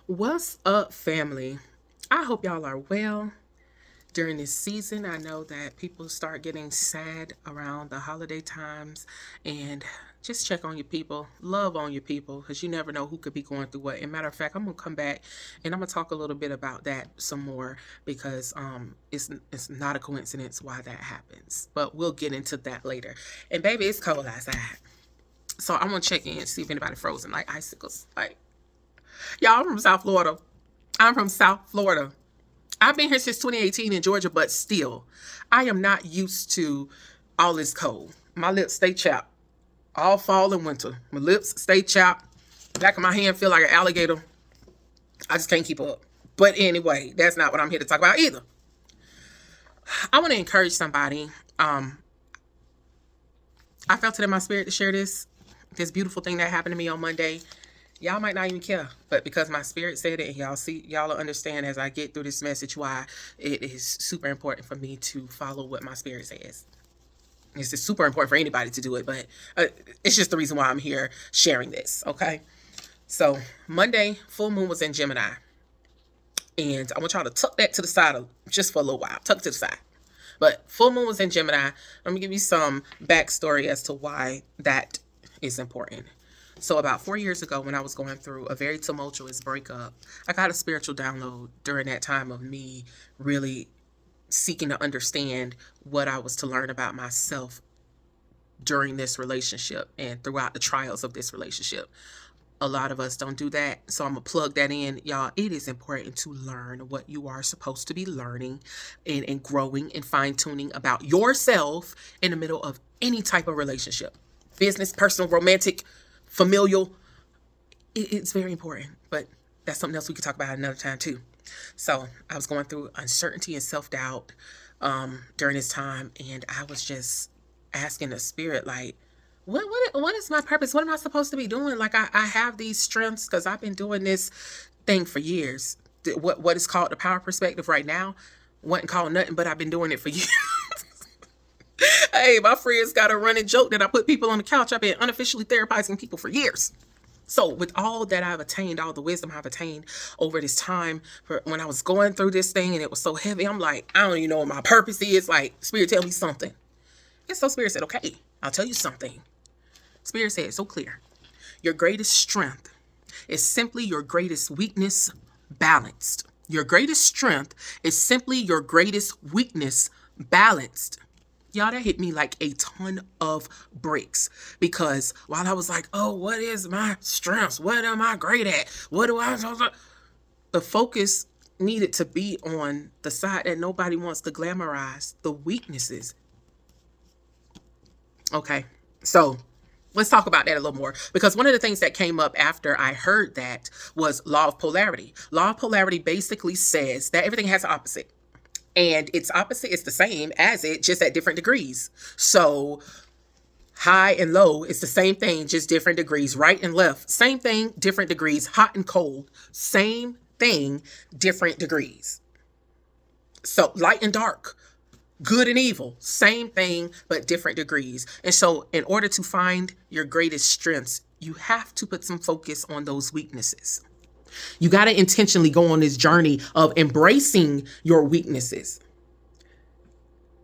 What's up, family? I hope y'all are well during this season. I know that people start getting sad around the holiday times, and just check on your people, love on your people, because you never know who could be going through what. And matter of fact, I'm gonna come back and I'm gonna talk a little bit about that some more because it's not a coincidence why that happens. But we'll get into that later. And baby, it's cold outside, so I'm gonna check in and see if anybody frozen like icicles. Like y'all, I'm from South Florida. I'm from South Florida. I've been here since 2018 in Georgia, but still, I am not used to all this cold. My lips stay chapped all fall and winter. My lips stay chapped. Back of my hand feel like an alligator. I just can't keep up. But anyway, that's not what I'm here to talk about either. I want to encourage somebody. I felt it in my spirit to share this beautiful thing that happened to me on Monday. Y'all might not even care, but because my spirit said it, and y'all will understand as I get through this message why it is super important for me to follow what my spirit says. It's just super important for anybody to do it, but it's just the reason why I'm here sharing this, okay? So Monday, full moon was in Gemini, and I want y'all to tuck that to the side just for a little while. Tuck it to the side. But full moon was in Gemini. Let me give you some backstory as to why that is important. So about 4 years ago, when I was going through a very tumultuous breakup, I got a spiritual download during that time of me really seeking to understand what I was to learn about myself during this relationship and throughout the trials of this relationship. A lot of us don't do that. So I'm going to plug that in. Y'all, it is important to learn what you are supposed to be learning and growing and fine-tuning about yourself in the middle of any type of relationship. Business, personal, romantic, familial. It's very important. But that's something else we could talk about another time too. So I was going through uncertainty and self-doubt during this time. And I was just asking the spirit, like, what is my purpose? What am I supposed to be doing? Like, I have these strengths because I've been doing this thing for years. What is called the power perspective right now wasn't called nothing, but I've been doing it for years. Hey, my friends got a running joke that I put people on the couch. I've been unofficially therapizing people for years. So with all that I've attained, all the wisdom I've attained over this time, for when I was going through this thing and it was so heavy, I'm like, I don't even know what my purpose is. Like, Spirit, tell me something. And so Spirit said, okay, I'll tell you something. Spirit said it's so clear. Your greatest strength is simply your greatest weakness balanced. Your greatest strength is simply your greatest weakness balanced. Y'all, that hit me like a ton of bricks because while I was like, oh, what is my strengths? What am I great at? What do I... The focus needed to be on the side that nobody wants to glamorize, the weaknesses. Okay, so let's talk about that a little more because one of the things that came up after I heard that was law of polarity. Law of polarity basically says that everything has an opposite. And its opposite is the same as it, just at different degrees. So high and low is the same thing, just different degrees. Right and left, same thing, different degrees. Hot and cold, same thing, different degrees. So light and dark, good and evil, same thing, but different degrees. And so in order to find your greatest strengths, you have to put some focus on those weaknesses. You got to intentionally go on this journey of embracing your weaknesses.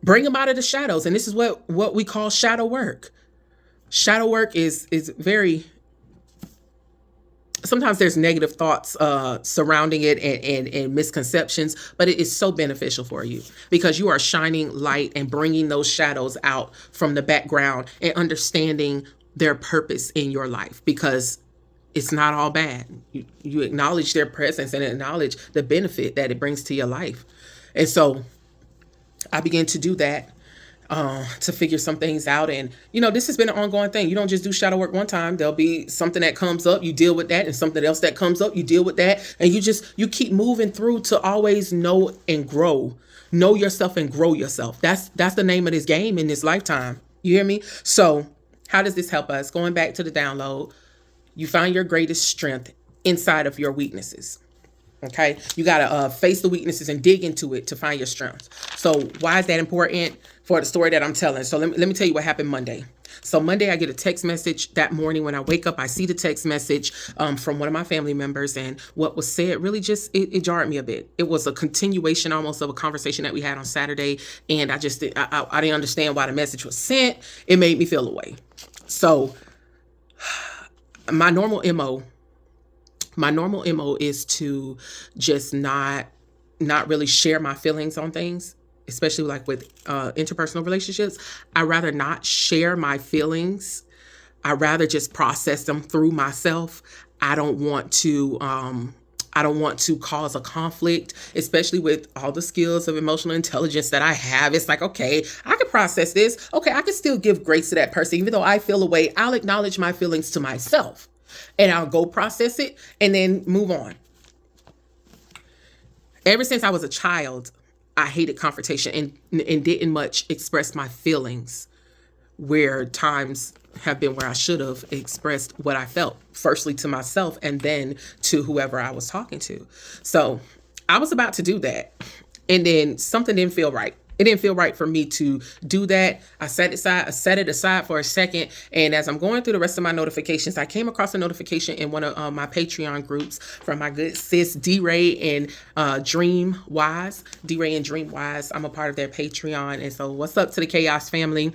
Bring them out of the shadows. And this is what we call shadow work. Shadow work is very... Sometimes there's negative thoughts surrounding it and misconceptions, but it is so beneficial for you because you are shining light and bringing those shadows out from the background and understanding their purpose in your life because it's not all bad. You acknowledge their presence and acknowledge the benefit that it brings to your life. And so I began to do that to figure some things out. And, this has been an ongoing thing. You don't just do shadow work one time. There'll be something that comes up, you deal with that, and something else that comes up, you deal with that. And you keep moving through to always know and grow. Know yourself and grow yourself. That's the name of this game in this lifetime. You hear me? So how does this help us? Going back to the download, you find your greatest strength inside of your weaknesses. Okay, you got to face the weaknesses and dig into it to find your strengths. So why is that important for the story that I'm telling? So let me tell you what happened Monday. So Monday, I get a text message that morning. When I wake up, I see the text message from one of my family members, and what was said really just, it jarred me a bit. It was a continuation almost of a conversation that we had on Saturday, and I didn't understand why the message was sent. It made me feel away. So my normal MO is to just not really share my feelings on things, especially like with interpersonal relationships. I rather not share my feelings. I rather just process them through myself. I don't want to cause a conflict, especially with all the skills of emotional intelligence that I have. It's like, okay, I can process this. Okay, I can still give grace to that person. Even though I feel away, I'll acknowledge my feelings to myself and I'll go process it and then move on. Ever since I was a child, I hated confrontation and didn't much express my feelings, where times have been where I should have expressed what I felt, firstly to myself and then to whoever I was talking to. So I was about to do that, and then something didn't feel right. It didn't feel right for me to do that. I set it aside for a second. And as I'm going through the rest of my notifications, I came across a notification in one of my Patreon groups from my good sis, D-Ray and Dream Wise. D-Ray and Dream Wise. I'm a part of their Patreon. And so what's up to the Chaos family?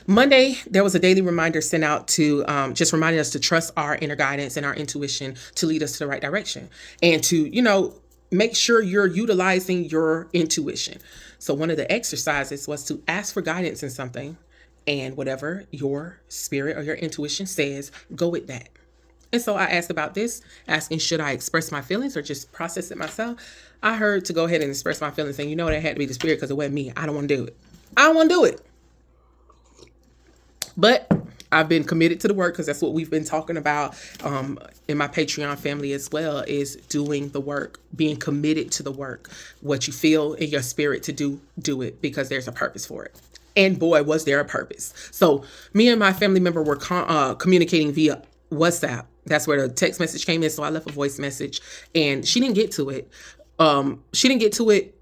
Monday, there was a daily reminder sent out to just reminding us to trust our inner guidance and our intuition to lead us to the right direction. And to, make sure you're utilizing your intuition. So one of the exercises was to ask for guidance in something, and whatever your spirit or your intuition says, go with that. And so I asked about this, asking, should I express my feelings or just process it myself? I heard to go ahead and express my feelings, and that had to be the spirit because it wasn't me. I don't want to do it. I don't want to do it. But I've been committed to the work, because that's what we've been talking about in my Patreon family as well, is doing the work, being committed to the work. What you feel in your spirit to do it, because there's a purpose for it. And boy, was there a purpose. So me and my family member were communicating via WhatsApp. That's where the text message came in. So I left a voice message, and she didn't get to it. She didn't get to it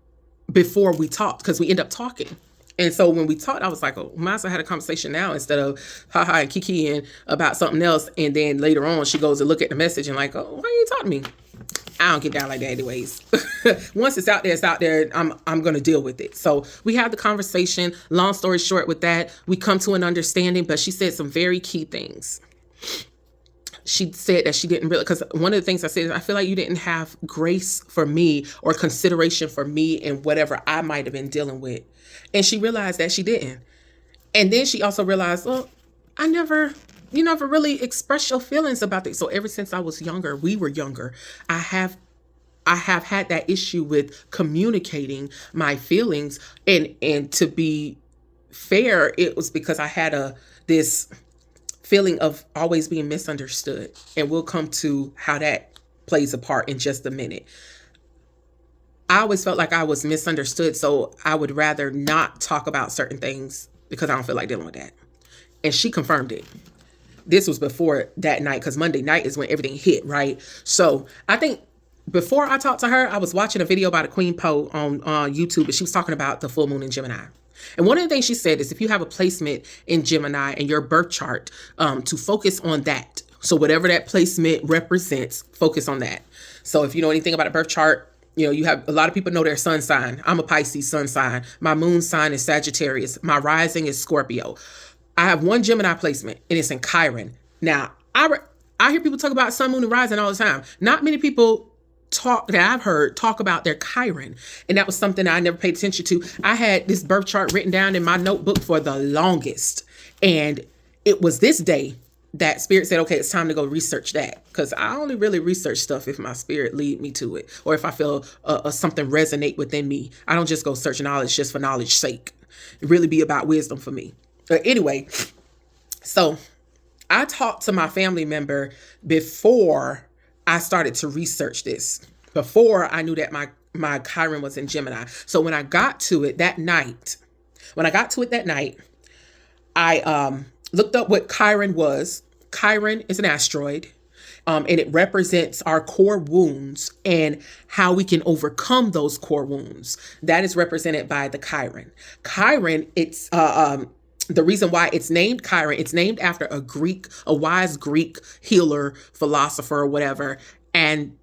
before we talked, because we end up talking. And so when we talked, I was like, oh, might as well have a conversation now instead of haha and kikiing about something else. And then later on, she goes to look at the message and like, oh, why you talking to me? I don't get down like that anyways. Once it's out there, it's out there. I'm going to deal with it. So we have the conversation. Long story short with that, we come to an understanding, but she said some very key things. She said that she didn't really, because one of the things I said is, I feel like you didn't have grace for me or consideration for me and whatever I might have been dealing with. And she realized that she didn't. And then she also realized, well, you never really expressed your feelings about this. So ever since I was younger, we were younger, I have had that issue with communicating my feelings. And to be fair, it was because I had this feeling of always being misunderstood. And we'll come to how that plays a part in just a minute. I always felt like I was misunderstood, so I would rather not talk about certain things because I don't feel like dealing with that. And she confirmed it. This was before that night, because Monday night is when everything hit, right? So I think before I talked to her, I was watching a video by the Queen Poe on YouTube, and she was talking about the full moon in Gemini. And one of the things she said is, if you have a placement in Gemini in your birth chart, to focus on that. So whatever that placement represents, focus on that. So if you know anything about a birth chart, you have a lot of people know their sun sign. I'm a Pisces sun sign. My moon sign is Sagittarius. My rising is Scorpio. I have one Gemini placement, and it's in Chiron. Now, I hear people talk about sun, moon, and rising all the time. Not many people that I've heard talk about their Chiron. And that was something I never paid attention to. I had this birth chart written down in my notebook for the longest. And it was this day that spirit said, okay, it's time to go research that. Because I only really research stuff if my spirit lead me to it, or if I feel something resonate within me. I don't just go search knowledge just for knowledge's sake. It really be about wisdom for me. But anyway, so I talked to my family member before I started to research this, before I knew that my Chiron was in Gemini. So when I got to it that night, I looked up what Chiron was. Chiron is an asteroid, and it represents our core wounds and how we can overcome those core wounds. That is represented by the Chiron. Chiron, it's The reason why it's named Chiron, it's named after a wise Greek healer, philosopher, or whatever. And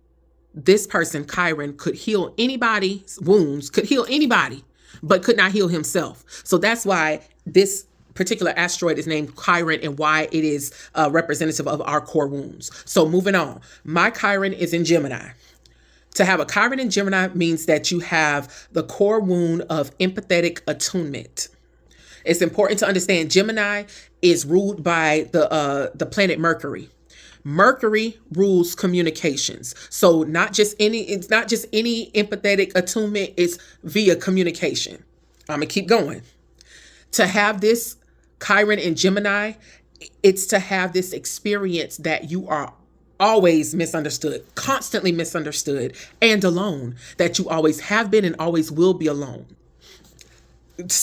this person, Chiron, could heal anybody's wounds, could heal anybody, but could not heal himself. So that's why this particular asteroid is named Chiron and why it is representative of our core wounds. So moving on, my Chiron is in Gemini. To have a Chiron in Gemini means that you have the core wound of empathetic attunement. It's important to understand Gemini is ruled by the planet Mercury. Mercury rules communications. So it's not just any empathetic attunement, it's via communication. I'm gonna keep going. To have this Chiron in Gemini, it's to have this experience that you are always misunderstood, constantly misunderstood, and alone, that you always have been and always will be alone.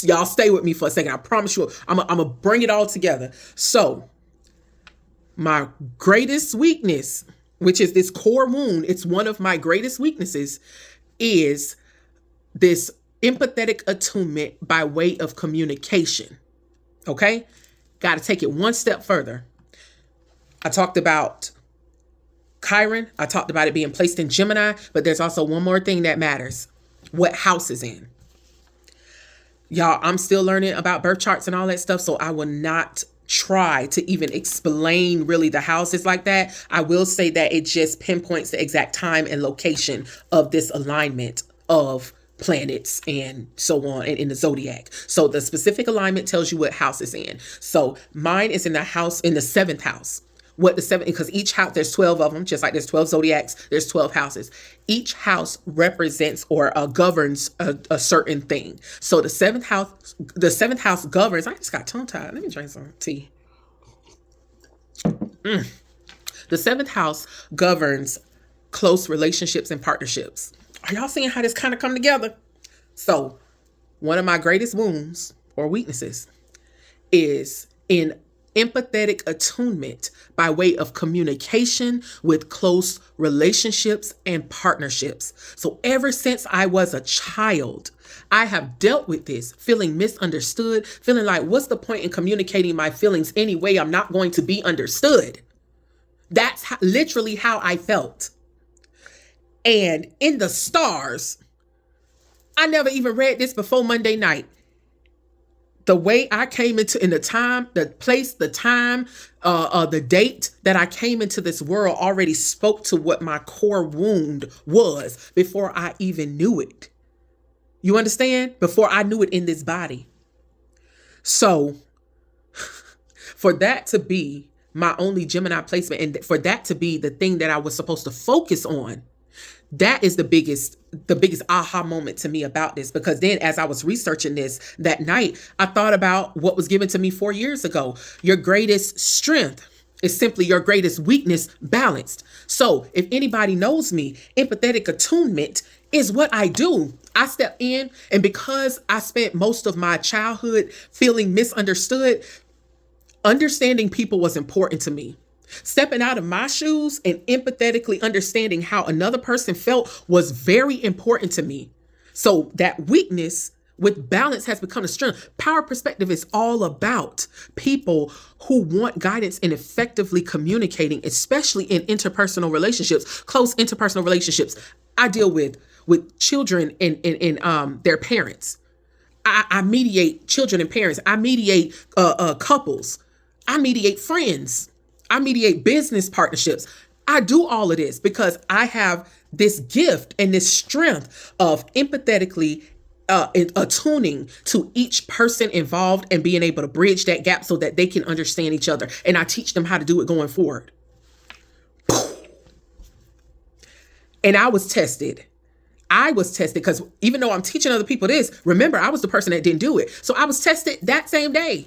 Y'all stay with me for a second. I promise you, I'm gonna bring it all together. So my greatest weakness, which is this core wound, it's one of my greatest weaknesses, is this empathetic attunement by way of communication. Okay? Got to take it one step further. I talked about Chiron. I talked about it being placed in Gemini, but there's also one more thing that matters. What house is in. Y'all, I'm still learning about birth charts and all that stuff, so I will not try to even explain really the houses like that. I will say that it just pinpoints the exact time and location of this alignment of planets and so on and in the zodiac. So the specific alignment tells you what house is in. So mine is in the house, in the 7th house. What the 7th, because each house, there's 12 of them, just like there's 12 zodiacs, there's 12 houses. Each house represents or governs a certain thing. So the 7th house governs, I just got tongue tied. Let me drink some tea. The 7th house governs close relationships and partnerships. Are y'all seeing how this kind of come together? So one of my greatest wounds or weaknesses is in empathetic attunement by way of communication with close relationships and partnerships. So ever since I was a child, I have dealt with this, feeling misunderstood, feeling like, what's the point in communicating my feelings anyway? I'm not going to be understood. That's literally how I felt. And in the stars, I never even read this before Monday night. The way I came into, in the time, the place, the time, the date that I came into this world already spoke to what my core wound was before I even knew it. You understand? Before I knew it in this body. So for that to be my only Gemini placement and for that to be the thing that I was supposed to focus on, that is the biggest aha moment to me about this, because then as I was researching this that night, I thought about what was given to me 4 years ago. Your greatest strength is simply your greatest weakness balanced. So if anybody knows me, empathetic attunement is what I do. I step in, and because I spent most of my childhood feeling misunderstood, understanding people was important to me. Stepping out of my shoes and empathetically understanding how another person felt was very important to me. So that weakness with balance has become a strength. Power perspective is all about people who want guidance in effectively communicating, especially in interpersonal relationships, close interpersonal relationships. I deal with children and their parents. I mediate children and parents. I mediate couples. I mediate friends. I mediate business partnerships. I do all of this because I have this gift and this strength of empathetically attuning to each person involved and being able to bridge that gap so that they can understand each other. And I teach them how to do it going forward. And I was tested because even though I'm teaching other people this, remember, I was the person that didn't do it. So I was tested that same day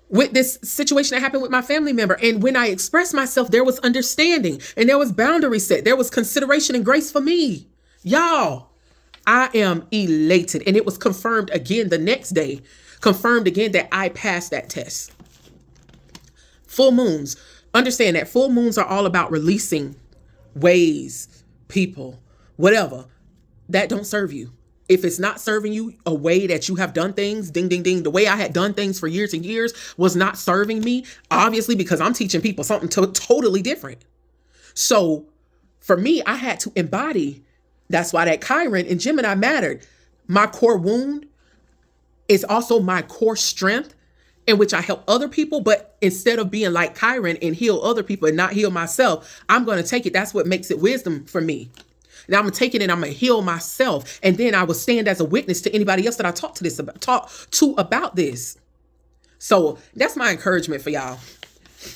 with this situation that happened with my family member. And when I expressed myself, there was understanding and there was boundary set. There was consideration and grace for me. Y'all, I am elated. And it was confirmed again the next day, confirmed again that I passed that test. Full moons. Understand that full moons are all about releasing ways, people, whatever, that don't serve you. If it's not serving you, a way that you have done things, ding, ding, ding, the way I had done things for years and years was not serving me, obviously, because I'm teaching people something totally different. So for me, I had to embody. That's why that Chiron in Gemini mattered. My core wound is also my core strength, in which I help other people. But instead of being like Chiron and heal other people and not heal myself, I'm going to take it. That's what makes it wisdom for me. Now I'm gonna take it and I'm gonna heal myself, and then I will stand as a witness to anybody else that I talk to about this. So that's my encouragement for y'all.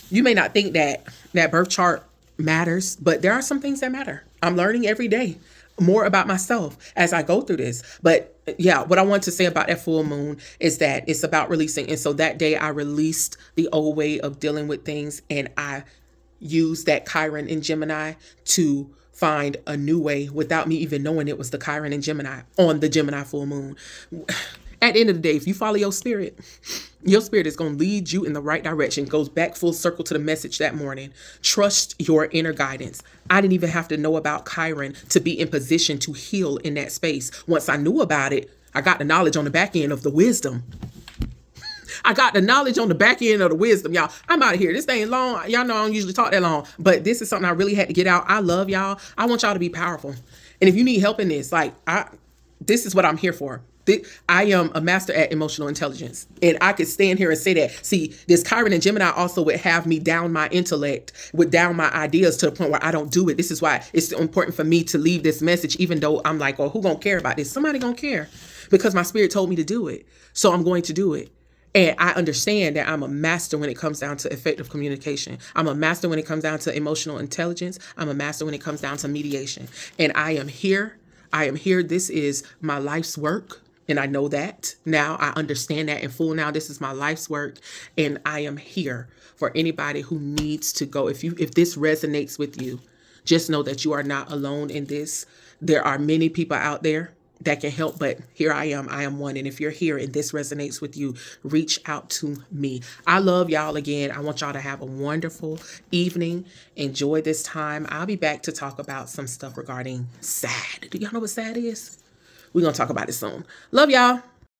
You may not think that birth chart matters, but there are some things that matter. I'm learning every day more about myself as I go through this. But yeah, what I want to say about that full moon is that it's about releasing. And so that day I released the old way of dealing with things, and I used that Chiron in Gemini to find a new way without me even knowing it was the Chiron in Gemini on the Gemini full moon. At the end of the day, if you follow your spirit is going to lead you in the right direction. Goes back full circle to the message that morning. Trust your inner guidance. I didn't even have to know about Chiron to be in position to heal in that space. Once I knew about it, I got the knowledge on the back end of the wisdom. I got the knowledge on the back end of the wisdom, y'all. I'm out of here. This thing long. Y'all know I don't usually talk that long, but this is something I really had to get out. I love y'all. I want y'all to be powerful. And if you need help in this, this is what I'm here for. I am a master at emotional intelligence, and I could stand here and say that. See, this Chiron and Gemini also would have me down my intellect, would down my ideas to the point where I don't do it. This is why it's so important for me to leave this message, even though I'm like, oh, who gonna care about this? Somebody gonna care, because my spirit told me to do it. So I'm going to do it. And I understand that I'm a master when it comes down to effective communication. I'm a master when it comes down to emotional intelligence. I'm a master when it comes down to mediation. And I am here. This is my life's work. And I know that now. I understand that in full now. This is my life's work. And I am here for anybody who needs to go. If this resonates with you, just know that you are not alone in this. There are many people out there that can help, but here I am one. And if you're here and this resonates with you, reach out to me. I love y'all again. I want y'all to have a wonderful evening. Enjoy this time. I'll be back to talk about some stuff regarding sad. Do y'all know what sad is? We're going to talk about it soon. Love y'all.